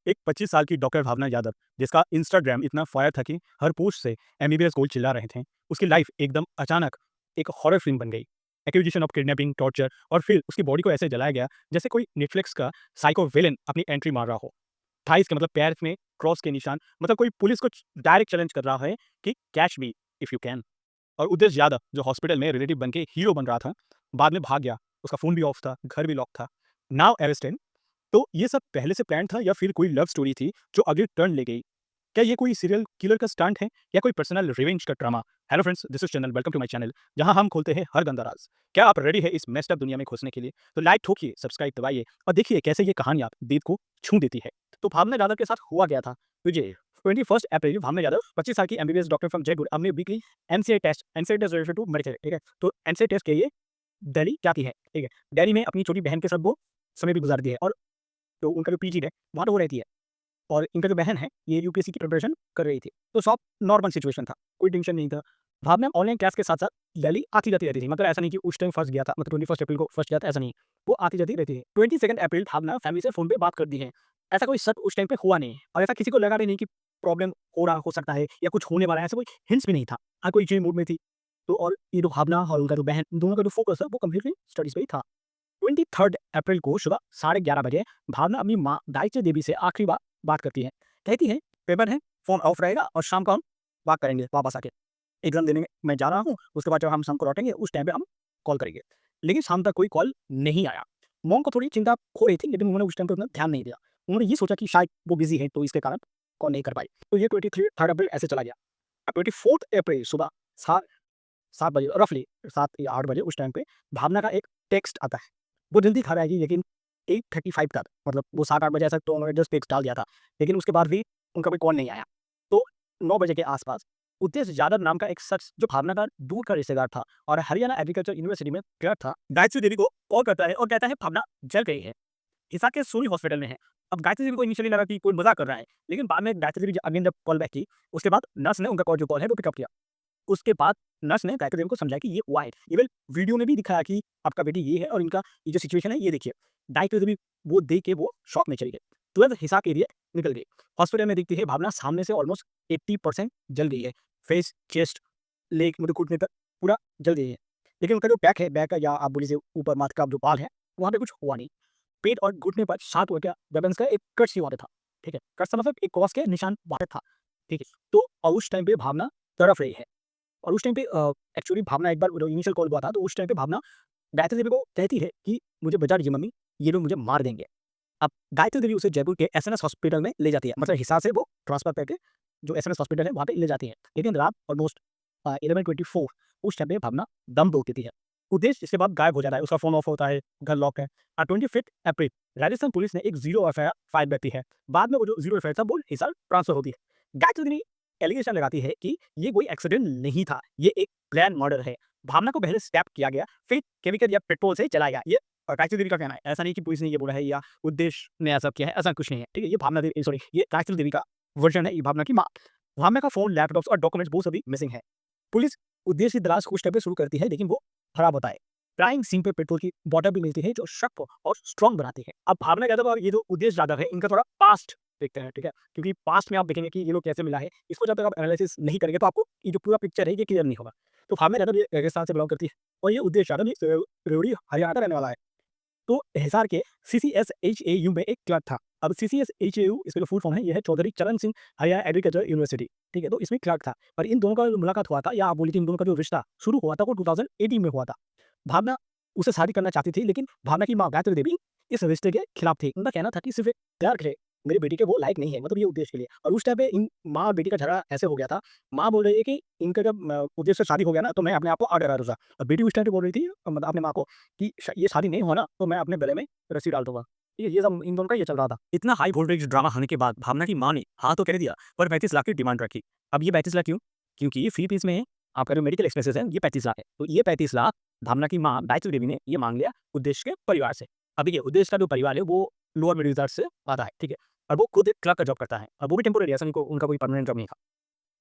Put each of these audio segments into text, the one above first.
एक 25 साल की डॉक्टर भावना यादव, जिसका इंस्टाग्राम इतना फायर था कि हर पोस्ट से एमबीबीएस गोल्ड चिल्ला रहे थे। उसकी लाइफ एकदम अचानक एक हॉरर फिल्म बन गई। एक्यूजिशन ऑफ किडनैपिंग, टॉर्चर और फिर उसकी बॉडी को ऐसे जलाया गया जैसे कोई नेटफ्लिक्स का साइको विलेन अपनी एंट्री मार रहा हो। थाइस के मतलब पैर में क्रॉस के निशान, मतलब कोई पुलिस को डायरेक्ट चैलेंज कर रहा है कि catch me if you can. और उदेश यादव जो हॉस्पिटल में रिलेटिव बन के हीरो बन रहा था, बाद में भाग गया। उसका फोन भी ऑफ था, घर भी लॉक था। Now arrested. तो ये सब पहले से प्लान था या फिर कोई लव स्टोरी थी जो अगली टर्न ले गई? क्या ये कोई सीरियल किलर का स्टंट है या कोई पर्सनल रिवेंज का drama? Hello friends, this is channel, welcome to my channel, जहां हम खोलते हैं हर गंदा राज। क्या आप रेडी है इस मेस्ड अप दुनिया में घुसने के लिए? तो लाइक ठोकिए, सब्सक्राइब दबाइए और देखिए कैसे ये कहानी आप दिल को छू देती है। तो भावना यादव के साथ हुआ गया था तुझे 21 अप्रैल भावना यादव 25 साल की एमबीबीएस डॉक्टर फ्रॉम जयपुर अपने weekly NCA test related to medical, ठीक है। तो एनसीए टेस्ट के लिए दिल्ली जाती है, ठीक है। दिल्ली में अपनी छोटी बहन के साथ वो समय भी गुजारती है और तो उनका जो पीजी है वहाँ पे वो रहती है। और इनका जो बहन है ये यूपीएससी की प्रिपरेशन कर रही थी। तो सब नॉर्मल सिचुएशन था, कोई टेंशन नहीं था। भावना ऑनलाइन क्लास के साथ-साथ दिल्ली आती-जाती रहती थी। मतलब ऐसा नहीं कि उस टाइम फँस गया था, मतलब 21 अप्रैल को फँस गया था, ऐसा नहीं। वो आती-जाती रहती थी। 22 अप्रैल भावना फैमिली से फ़ोन पे बात करती है। ऐसा कोई शक उस टाइम पे हुआ नहीं और ऐसा किसी को लगा भी नहीं कि प्रॉब्लम हो सकता है या कुछ होने वाला है, ऐसा कोई हिंट्स भी नहीं था। हर कोई चिल मूड में थी। तो और ये जो भावना और उनका जो बहन, दोनों का जो फ़ोकस है वो कंप्लीटली स्टडीज़ पे ही था। 23 अप्रैल को सुबह 11:30 बजे भावना अपनी माँ गायत्री देवी से आखिरी बार बात करती है। कहती है, पेपर है, फ़ोन ऑफ रहेगा और शाम को हम बात करेंगे वापस आके। एग्ज़ाम देने मैं जा रहा हूँ, उसके बाद जब हम शाम को लौटेंगे उस टाइम पे हम कॉल करेंगे। लेकिन शाम तक कोई कॉल नहीं आया। मॉम को थोड़ी चिंता हो रही थी, लेकिन उन्होंने उस टाइम पे उतना ध्यान नहीं दिया। उन्होंने ये सोचा कि शायद वो बिज़ी है तो इसके कारण कॉल नहीं कर पाई। तो ये 23 अप्रैल ऐसे चला गया। 24 अप्रैल सुबह सा 7 बजे रफ़ली 7 या 8 बजे उस टाइम पे भावना का एक टेक्स्ट आता है। वो जल्दी घर आएगी लेकिन 8:35 तक, मतलब वो 7-8 बजे ऐसा तो उन्होंने जस्ट टेक्स्ट डाल दिया था। लेकिन उसके बाद भी उनका कोई कॉल नहीं आया। तो 9 बजे के आस-पास उदेश यादव नाम का एक शख्स जो भावना का दूर का रिश्तेदार था और हरियाणा एग्रीकल्चर यूनिवर्सिटी में क्लर्क था, गायत्री देवी को कॉल करता है और कहता है भावना जल गई है। हिसार के सोनी हॉस्पिटल में है। अब गायत्री देवी को इनिशियली लगा कि कोई मज़ाक कर रहा है, लेकिन बाद में गायत्री देवी अगेन जब कॉल बैक की, उसके बाद नर्स ने उनका कॉल है वो पिकअप किया। उसके बाद नर्स ने गायत्री देवी को समझाया कि ये हुआ है। इवन वीडियो में भी दिखाया कि आपका बेटी ये है और इनका ये जो सिचुएशन है ये देखिए। गायत्री देवी वो देख के वो शॉक में चली गई। तुरंत हिसार के लिए निकल गई। हॉस्पिटल में देखती है भावना सामने से ऑलमोस्ट 80% जल गई है। फेस, चेस्ट, लेग, मतलब घुटने तक पूरा जल गई है। लेकिन उनका जो बैक है या आप बोल लीजिए ऊपर माथे का जो बाल है, वहाँ पे कुछ हुआ नहीं। पेट और घुटने पर शार्प हो गया वेपन्स का एक कट सी वहाँ पे था। ठीक है? कट का मतलब एक क्रॉस के निशान वहाँ पे था। ठीक है? तो और उस टाइम पे भावना तड़प रही है। और उस टाइम पे एक्चुअली भावना एक बार जो इनिशियल कॉल हुआ था, तो उस टाइम पे भावना गायत्री देवी को कहती है कि मुझे बचा दीजिए मम्मी, ये लोग मुझे मार देंगे। अब गायत्री देवी उसे जयपुर के एसएनएस हॉस्पिटल में ले जाती है, मतलब हिसार से वो ट्रांसफर करके जो एसएनएस हॉस्पिटल है वहाँ पे ले जाती है। लेकिन रात ऑलमोस्ट 11:24 उस टाइम पे भावना दम तोड़ देती है। उद्देश्य इसके बाद गायब हो जाता है, उसका फ़ोन ऑफ होता है, घर लॉक है। 25 अप्रैल राजस्थान पुलिस ने एक ज़ीरो एफआईआर फाइल करती है। बाद में वो जो ज़ीरो एफआईआर था वो हिसार ट्रांसफर होती है। गायत्री देवी एलिगेशन लगाती है कि ये कोई एक्सीडेंट नहीं था, ये एक प्लान मर्डर है। भावना को पहले स्टैप किया गया, फिर केमिकल या पेट्रोल से जलाया गया। ये गायत्री देवी का कहना है, ऐसा नहीं कि पुलिस ने ये बोला है या उद्देश्य ने ऐसा किया है, ऐसा कुछ नहीं है। ठीक है? ये भावना देवी सॉरी ये गायत्री देवी का वर्जन है, ये भावना की माँ। भावना का फ़ोन, लैपटॉप्स और डॉक्यूमेंट्स वो सभी मिसिंग है। पुलिस उद्देश्य की तलाश कुछ टाइम पे शुरू करती है, लेकिन वो खराब होता है। क्राइम सीन पे पेट्रोल की बॉटल भी मिलती है जो शक को और स्ट्रॉन्ग बनाती है। अब भावना यादव और ये जो उद्देश्य यादव है, इनका थोड़ा पास्ट देखते हैं, ठीक है? क्योंकि पास्ट में आप देखेंगे कि ये लोग कैसे मिला है, इसको जब तक आप एनालिसिस नहीं करेंगे तो आपको ये जो पूरा पिक्चर है ये क्लियर नहीं होगा। तो भावना यादव ये राजस्थान से बिलॉन्ग करती है और ये उद्देश्य यादव ये रेवड़ी हरियाणा का रहने वाला है। तो हिसार के सीसीएसएचएयू में एक क्लर्क था। अब सीसीएसएचएयू इसका जो फुल फॉर्म है ये है चौधरी चरण सिंह हरियाणा एग्रीकल्चर यूनिवर्सिटी, ठीक है? तो इसमें क्लर्क था और इन दोनों का जो मुलाकात हुआ था या आप बोलिए इन दोनों का जो रिश्ता शुरू हुआ था वो 2018 में हुआ था। भावना उससे शादी करना चाहती थी, लेकिन भावना की माँ गायत्री देवी इस रिश्ते के खिलाफ थी। उनका कहना था कि सिर्फ़ एक क्लर्क है, मेरी बेटी के वो लायक नहीं है, मतलब ये उद्देश्य के लिए। और उस टाइम पे इन माँ और बेटी का झगड़ा ऐसे हो गया था, माँ बोल रही है कि इनका जब उद्देश्य से शादी हो गया ना तो मैं अपने आप को आड़ दूँगा और बेटी उस टाइम पे बोल रही थी मतलब अपने माँ को कि ये शादी नहीं हुआ ना तो मैं अपने गले में रस्सी डाल दूँगा। ये सब इन दोनों का ये चल रहा था। इतना हाई वोल्टेज ड्रामा होने के बाद भावना की माँ ने हाँ तो कह दिया, पर 35 लाख की डिमांड रखी। अब ये 35 लाख क्यों? क्योंकि फ्री पीस में आपका जो मेडिकल एक्सपेंसेस है ये 35 लाख है। तो ये 35 लाख भावना की माँ गायत्री देवी ने ये माँग लिया उद्देश्य के परिवार से। अब देखिए उद्देश्य का जो परिवार है वो लोअर मिडिल क्लास से आता है, ठीक है? और वो खुद एक क्लर्क का जॉब करता है और वो भी टेम्पोरेरी, ऐसा नहीं को उनका कोई परमानेंट जॉब नहीं था।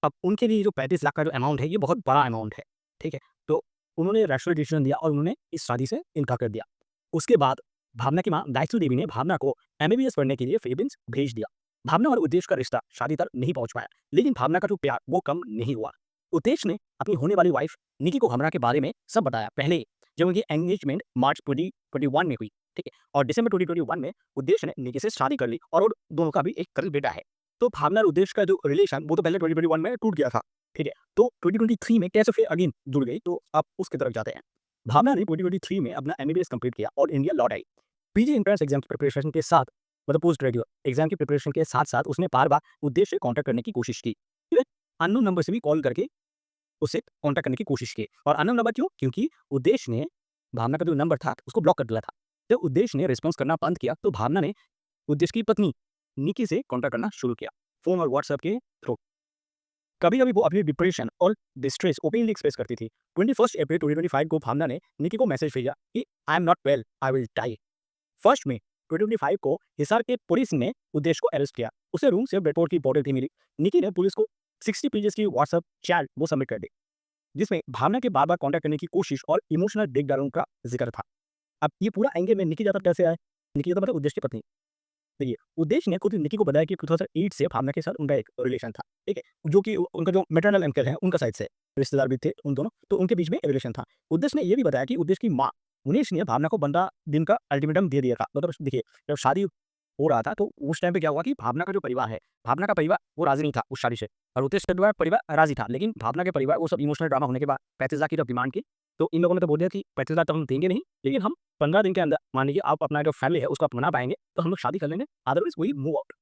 अब उनके लिए जो 35 लाख का जो अमाउंट है ये बहुत बड़ा अमाउंट है, ठीक है? तो उन्होंने रैशनल डिसीजन दिया और उन्होंने इस शादी से इनकार कर दिया। उसके बाद भावना की माँ गायत्री देवी ने भावना को एमबीबीएस पढ़ने के लिए फिलीपींस भेज दिया। भावना और उद्देश्य का रिश्ता शादी तक नहीं पहुंच पाया, लेकिन भावना का जो प्यार वो कम नहीं हुआ। उद्देश्य ने अपनी होने वाली वाइफ निकी को भावना के बारे में सब बताया पहले, जब उनकी एंगेजमेंट मार्च 2021 में हुई, ठीक है, और दिसंबर 2021 में उद्देश्य ने निकी से शादी कर ली और उन दोनों का भी एक कल बेटा है। तो भावना और उद्देश्य का जो रिलेशन वो तो पहले 2021 में टूट गया था, ठीक है, तो 2023 में कैसे फिर अगेन जुड़ गई, तो आप उसकी तरफ जाते हैं। भावना ने 2023 में अपना एमबीबीएस कंप्लीट किया और इंडिया लौट आई। पीजी एंट्रेंस एग्जाम की प्रिपरेशन के साथ, मतलब पोस्ट ग्रेजुएट एग्जाम की प्रिपरेशन के साथ साथ उसने बार बार उद्देश्य से कांटेक्ट करने की कोशिश की, अननोन नंबर से भी कॉल करके उससे कांटेक्ट करने की कोशिश की। और अननोन नंबर क्यों? क्योंकि उद्देश्य ने भावना का जो नंबर था उसको ब्लॉक कर दिया था। जब उद्देश्य ने रिस्पॉन्स करना बंद किया तो भावना ने उद्देश्य की पत्नी निकी से कांटेक्ट करना शुरू किया, फोन और व्हाट्सएप के थ्रू। कभी कभी वो अपनी डिप्रेशन और डिस्ट्रेस ओपनली एक्सप्रेस करती थी। 21 अप्रैल 2025 को भावना ने निकी को मैसेज भेजा कि I am not well, I will die. 1 मई 2025 को हिसार के पुलिस ने उद्देश्य को अरेस्ट किया। उसे रूम से पेट्रोल की बोतल थी मिली। निकी ने पुलिस को 60 पेजेस की व्हाट्सएप चैट वो सबमिट कर दी, जिसमें भावना के बार बार कॉन्टैक्ट करने की कोशिश और इमोशनल ब्रेकडाउन का जिक्र था। अब ये पूरा एंगल में निकी जादव कैसे आए? निकी जादव मतलब उद्देश्य की पत्नी। देखिए, उद्देश्य ने खुद निकी को बताया कि 2008 से भावना के साथ उनका एक रिलेशन था, ठीक है? जो कि उनका जो मैटरनल अंकल है, उनका साइड से रिश्तेदार भी थे उन दोनों, तो उनके बीच में एक रिलेशन था। उद्देश्य ने ये भी बताया कि उद्देश्य की माँ मुनीश ने भावना को 15 दिन का अल्टीमेटम दे दिया था। मतलब देखिए, जब शादी हो रहा था तो उस टाइम पे क्या हुआ कि भावना का जो परिवार है, भावना का परिवार वो राज़ी नहीं था उस शादी से, और उद्देश्य का परिवार राज़ी था। लेकिन भावना के परिवार वो सब इमोशनल ड्रामा होने के बाद 35 लाख की जब डिमांड की, तो इन लोगों ने तो बोल दिया कि 35 लाख तो हम देंगे नहीं, लेकिन हम 15 दिन के अंदर मान लीजिए आप अपना जो फैमिली है उसको आप मना पाएँगे, तो हम लोग शादी कर लेंगे, अदरवाइज़ वी मूव आउट।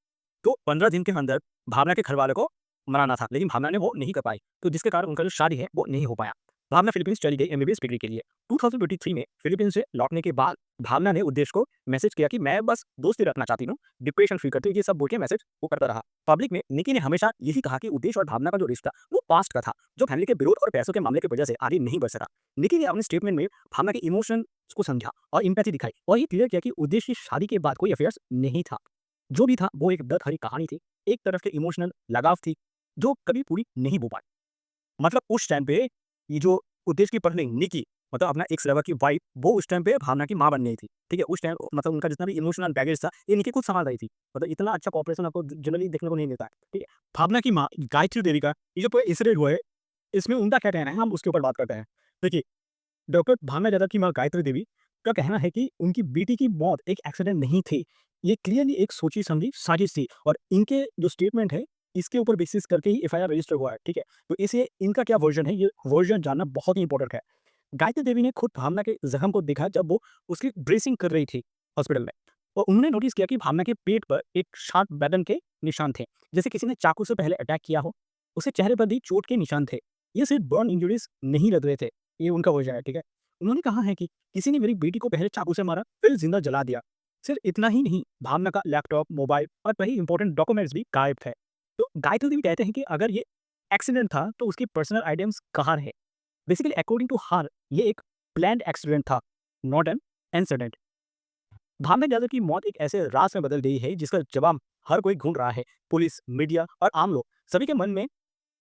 तो 15 दिन के अंदर भावना के घरवालों को मनाना था, लेकिन भावना ने वो नहीं कर पाई, तो जिसके कारण उनका जो शादी है वो नहीं हो पाया। भावना फिलीपींस चली गई एमबीबीएस डिग्री के लिए। 2023 में फिलीपींस से लौटने के बाद भावना ने उद्देश्य को मैसेज किया कि मैं बस दोस्ती रखना चाहती हूँ, डिप्रेशन फ्री करती हूँ, ये सब बोल के मैसेज वो करता रहा। पब्लिक में निकी ने हमेशा यही कहा कि उद्देश्य और भावना का जो रिश्ता वो पास्ट का था, जो फैमिली के विरोध और पैसों के मामले की वजह से आगे नहीं बढ़ सका। निकी ने अपने स्टेटमेंट में भावना के इमोशन को समझा और इंपैथी दिखाई और ये क्लियर किया कि उद्देश्य की शादी के बाद कोई अफेयर्स नहीं था। जो भी था वो एक दर्द भरी कहानी थी, एक तरफ से इमोशनल लगाव थी, जो कभी पूरी नहीं हो पाई। मतलब उस टाइम पे ये जो उद्देश्य की पत्नी निकी, मतलब अपना एक्स लवर की वाइफ, वो उस टाइम पे भावना की माँ बन गई थी, ठीक है? उस टाइम मतलब उनका जितना भी इमोशनल बैगेज था, ये निकी खुद सँभाल रही थी। मतलब इतना अच्छा कोऑपरेशन आपको जनरली देखने को नहीं मिलता है, ठीक है? भावना की माँ गायत्री देवी का ये जो पूरा इंसिडेंट हुआ है, इसमें उनका क्या कहना है, हम उसके ऊपर बात करते हैं। देखिए, डॉक्टर भावना जाधव की माँ गायत्री देवी का कहना है कि उनकी बेटी की मौत एक एक्सीडेंट नहीं थी। ये क्लियरली एक सोची-समझी साजिश थी और इनके जो स्टेटमेंट है, इसके ऊपर बेसिस करके ही एफआईआर रजिस्टर हुआ है, ठीक है? तो इसे इनका क्या वर्जन है, ये वर्जन जानना बहुत ही इंपॉर्टेंट है। गायत्री देवी ने खुद भावना के ज़ख्म को देखा जब वो उसकी ड्रेसिंग कर रही थी हॉस्पिटल में, और उन्होंने नोटिस किया कि भावना के पेट पर एक शार्प वेदन के निशान थे, जैसे किसी ने चाकू से पहले अटैक किया हो। उसके चेहरे पर भी चोट के निशान थे। ये सिर्फ बर्न इंजरीज नहीं लग रहे थे, ये उनका वर्जन है, ठीक है? उन्होंने कहा है कि किसी ने मेरी बेटी को पहले चाकू से मारा, फिर जिंदा जला दिया। सिर्फ इतना ही नहीं, भावना का लैपटॉप, मोबाइल और कई इंपॉर्टेंट डॉक्यूमेंट्स भी गायब थे। तो गायत्री देवी कहते हैं कि अगर ये एक्सीडेंट था तो उसकी पर्सनल आइटम्स कहाँ रहे? बेसिकली अकॉर्डिंग टू हर ये एक प्लान्ड एक्सीडेंट था, नॉट एन इंसिडेंट। भावना जाधव की मौत एक ऐसे राज में बदल गई है जिसका जवाब हर कोई ढूंढ रहा है। पुलिस, मीडिया और आम लोग, सभी के मन में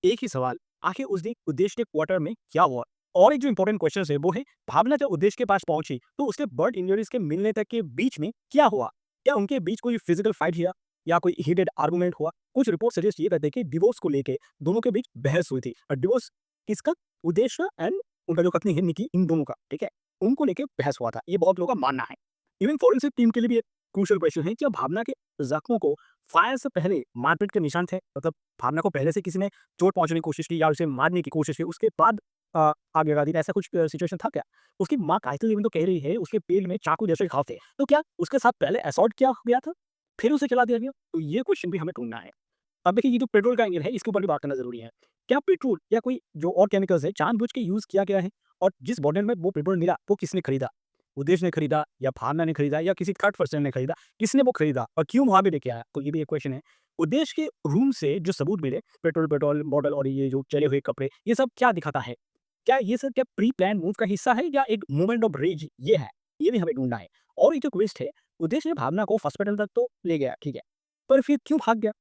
एक ही सवाल, आखिर उस दिन उद्देश्य के क्वार्टर में क्या हुआ? और एक जो इंपॉर्टेंट क्वेश्चन है वो है, भावना जब उद्देश्य के पास पहुंची तो उसके बर्ड इंजरीज के मिलने तक के बीच में क्या हुआ? क्या उनके बीच कोई फिजिकल फाइट हुआ या कोई हीटेड आर्गुमेंट हुआ? कुछ रिपोर्ट सजेस्ट ये करते हैं कि डिवोर्स को लेके दोनों के बीच बहस हुई थी, और डिवोर्स किसका? उद्देश्य एंड उनका जो पत्नी है निकी, इन दोनों का, ठीक है? उनको लेके बहस हुआ था, ये बहुत लोगों का मानना है। इवन फॉरेंसिक टीम के लिए भी एक क्रूशियल क्वेश्चन है, क्या भावना के जख्मों को फायर से पहले मारपीट के निशान थे? मतलब भावना को पहले से किसी ने चोट पहुँचाने की कोशिश की या उसे मारने की कोशिश की, उसके बाद आग लगा दी, ऐसा कुछ सिचुएशन था क्या? उसकी माँ गायत्री देवी तो कह रही है उसके पेट में चाकू जैसे घाव थे, तो क्या उसके साथ पहले असॉल्ट किया गया था, फिर उसे जला दिया गया? तो ये क्वेश्चन भी हमें ढूँढना है। अब देखिए, ये जो पेट्रोल का इंजन है इसके ऊपर भी बात करना ज़रूरी है। क्या पेट्रोल या कोई जो और केमिकल्स है जानबूझ के यूज़ किया गया है? और जिस बॉटल में वो पेट्रोल मिला वो किसने खरीदा? उद्देश्य ने खरीदा या भावना ने खरीदा या किसी थर्ड पर्सन ने खरीदा? किसने वो खरीदा और क्यों वहाँ पे लेके आया? तो ये भी एक क्वेश्चन है। उद्देश्य के रूम से जो सबूत मिले, पेट्रोल पेट्रोल बॉटल और ये जो जले हुए कपड़े, ये सब क्या दिखाता है? क्या ये सब क्या प्री प्लान मूव का हिस्सा है या एक मोमेंट ऑफ रेज ये है? ये भी हमें ढूँढना है। और एक जो ट्विस्ट है, उद्देश्य ने भावना को हॉस्पिटल तक तो ले गया, ठीक है। पर फिर क्यों भाग गया?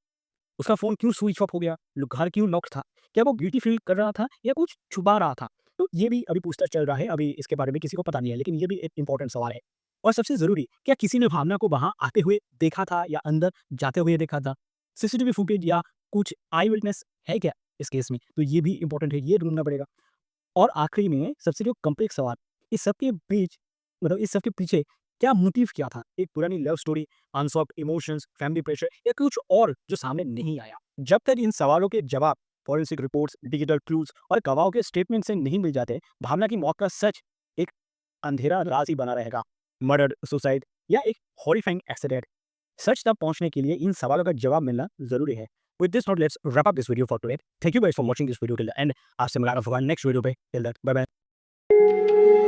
उसका फ़ोन क्यों स्विच ऑफ हो गया? घर क्यों लॉक था? क्या वो गिल्टी फ़ील कर रहा था या कुछ छुपा रहा था? तो ये भी अभी पूछताछ चल रहा है, अभी इसके बारे में किसी को पता नहीं है, लेकिन ये भी एक इम्पोर्टेंट सवाल है। और सबसे ज़रूरी, क्या किसी ने भावना को वहाँ आते हुए देखा था या अंदर जाते हुए देखा था? सीसीटीवी फुटेज या कुछ आई विटनेस है क्या इस केस में? तो ये भी इम्पोर्टेंट है, ये ढूँढना पड़ेगा। और आखिरी में सबसे जो कॉम्प्लेक्स सवाल, इस सब के बीच मतलब इस सब के पीछे क्या मोटिव क्या था? एक पुरानी love story, unsolved emotions, family pressure या कुछ और जो सामने नहीं आया? जब तक इन सवालों के जवाब फॉरेंसिक रिपोर्ट्स, डिजिटल क्लूज़ और गवाहों के स्टेटमेंट से नहीं मिल जाते, भावना की मौत का सच एक अंधेरा राज ही बना रहेगा। मर्डर, सुसाइड या एक हॉरिफाइंग एक्सीडेंट, सच तक पहुंचने के लिए इन सवालों का जवाब मिलना ज़रूरी है। With this note, let's wrap up this video for today. Thank you guys for watching this video till the end. आपसे मुलाकात होगा नेक्स्ट वीडियो पे। Till then, bye bye.